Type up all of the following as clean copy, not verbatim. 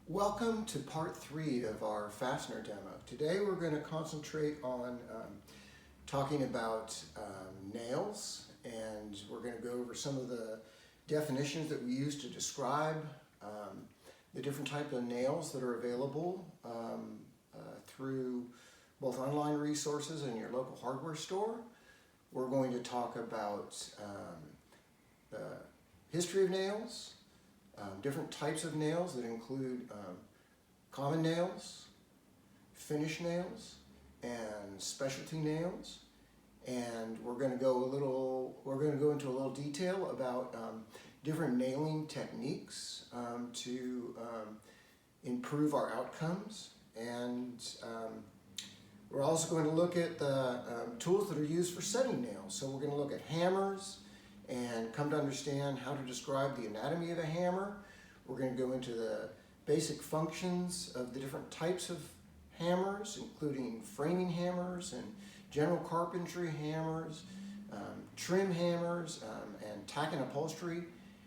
Welcome to part 3 of our fastener demo. Today we're going to concentrate on talking about nails, and we're going to go over some of the definitions that we use to describe the different types of nails that are available through both online resources and your local hardware store. We're going to talk about the history of nails, different types of nails that include common nails, finish nails, and specialty nails. And we're going to go into a little detail about different nailing techniques to improve our outcomes. And we're also going to look at the tools that are used for setting nails. So we're going to look at hammers and come to understand how to describe the anatomy of a hammer. We're going to go into the basic functions of the different types of hammers, including framing hammers and general carpentry hammers, trim hammers, and tack and upholstery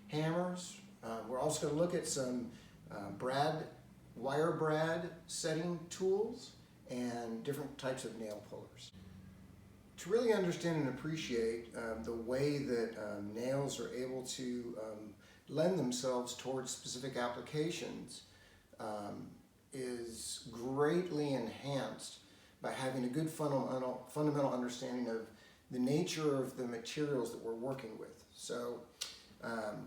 hammers. We're also going to look at some wire brad setting tools and different types of nail pullers. To really understand and appreciate the way that nails are able to lend themselves towards specific applications is greatly enhanced by having a good fundamental understanding of the nature of the materials that we're working with. So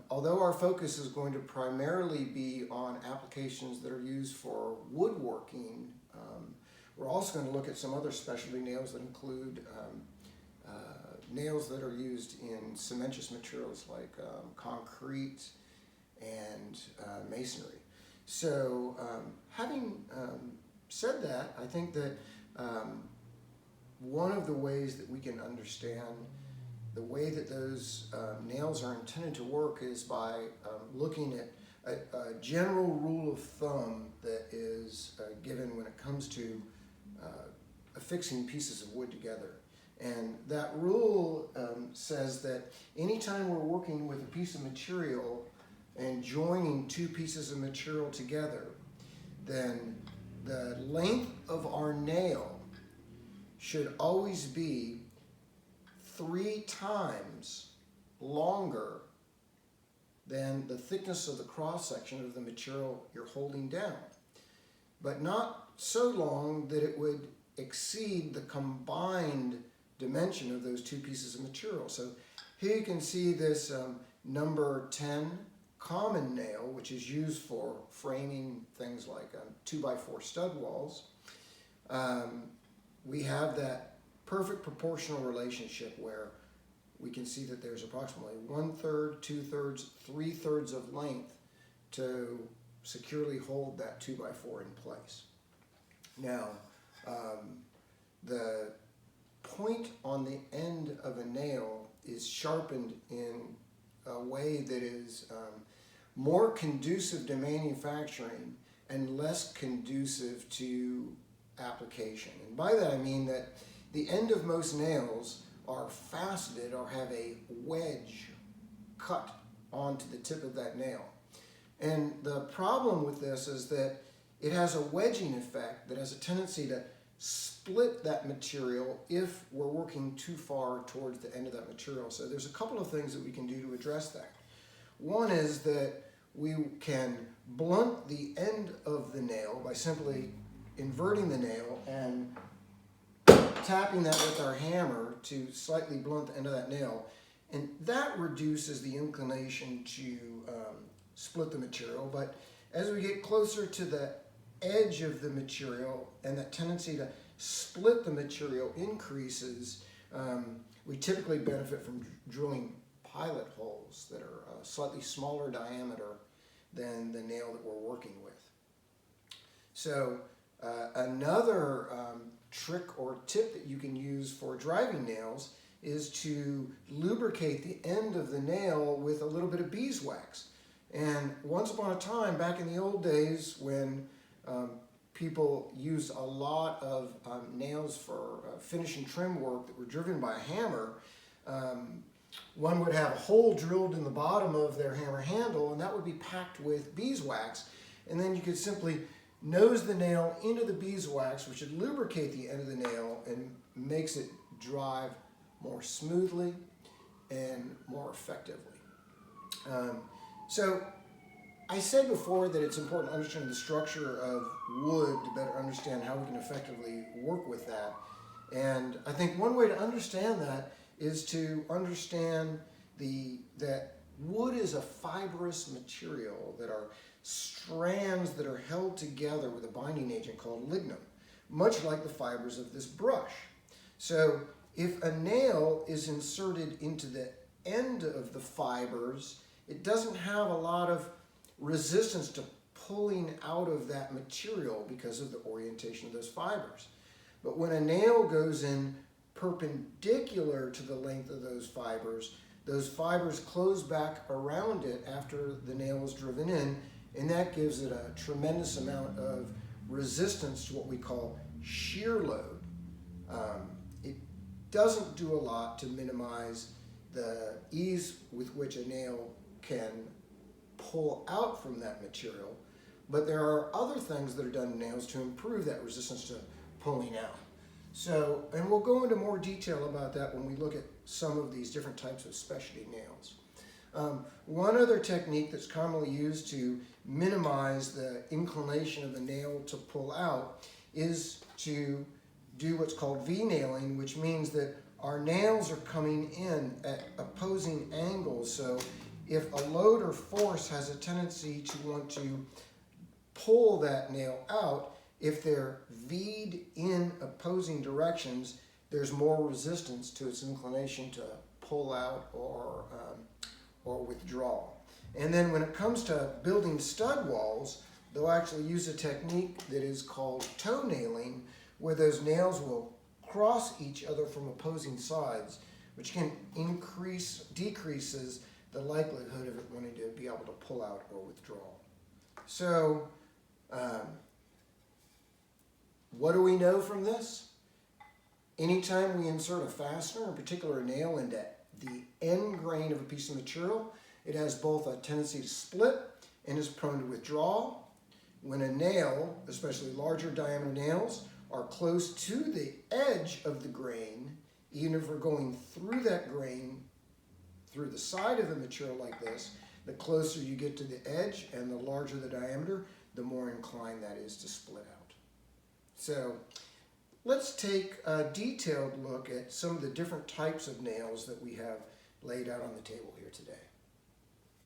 although our focus is going to primarily be on applications that are used for woodworking, we're also going to look at some other specialty nails that include nails that are used in cementitious materials like concrete and masonry. So having said that, I think that one of the ways that we can understand the way that those nails are intended to work is by looking at a general rule of thumb that is given when it comes to affixing pieces of wood together. And that rule says that anytime we're working with a piece of material and joining two pieces of material together, then the length of our nail should always be 3 times longer than the thickness of the cross-section of the material you're holding down, but not so long that it would exceed the combined dimension of those two pieces of material. So here you can see this number 10 common nail, which is used for framing things like 2x4 stud walls. We have that perfect proportional relationship where we can see that there's approximately 1/3, 2/3, 3/3 of length to securely hold that 2x4 in place. Now, the point on the end of a nail is sharpened in a way that is more conducive to manufacturing and less conducive to application. And by that I mean that the end of most nails are faceted or have a wedge cut onto the tip of that nail. And the problem with this is that it has a wedging effect that has a tendency to split that material if we're working too far towards the end of that material. So there's a couple of things that we can do to address that. One is that we can blunt the end of the nail by simply inverting the nail and tapping that with our hammer to slightly blunt the end of that nail. And that reduces the inclination to split the material. But as we get closer to the edge of the material and that tendency to split the material increases, we typically benefit from drilling pilot holes that are a slightly smaller diameter than the nail that we're working with. So another trick or tip that you can use for driving nails is to lubricate the end of the nail with a little bit of beeswax. And once upon a time, back in the old days when people used a lot of nails for finish and trim work that were driven by a hammer, one would have a hole drilled in the bottom of their hammer handle, and that would be packed with beeswax. and then you could simply nose the nail into the beeswax, which would lubricate the end of the nail and makes it drive more smoothly and more effectively. So I said before that it's important to understand the structure of wood to better understand how we can effectively work with that. And I think one way to understand that is to understand that wood is a fibrous material that are strands that are held together with a binding agent called lignum, much like the fibers of this brush. So if a nail is inserted into the end of the fibers, it doesn't have a lot of resistance to pulling out of that material because of the orientation of those fibers. But when a nail goes in perpendicular to the length of those fibers close back around it after the nail is driven in, and that gives it a tremendous amount of resistance to what we call shear load. It doesn't do a lot to minimize the ease with which a nail can pull out from that material, but there are other things that are done to nails to improve that resistance to pulling out. So, and we'll go into more detail about that when we look at some of these different types of specialty nails. One other technique that's commonly used to minimize the inclination of the nail to pull out is to do what's called V-nailing, which means that our nails are coming in at opposing angles. So if a load or force has a tendency to want to pull that nail out, if they're V'd in opposing directions, there's more resistance to its inclination to pull out or withdraw. And then when it comes to building stud walls, they'll actually use a technique that is called toe nailing, where those nails will cross each other from opposing sides, which can decreases the likelihood of it wanting to be able to pull out or withdraw. So, what do we know from this? Anytime we insert a fastener, in particular a nail, into the end grain of a piece of material, it has both a tendency to split and is prone to withdrawal. When a nail, especially larger diameter nails, are close to the edge of the grain, even if we're going through that grain, through the side of the material like this, the closer you get to the edge and the larger the diameter, the more inclined that is to split out. So let's take a detailed look at some of the different types of nails that we have laid out on the table here today.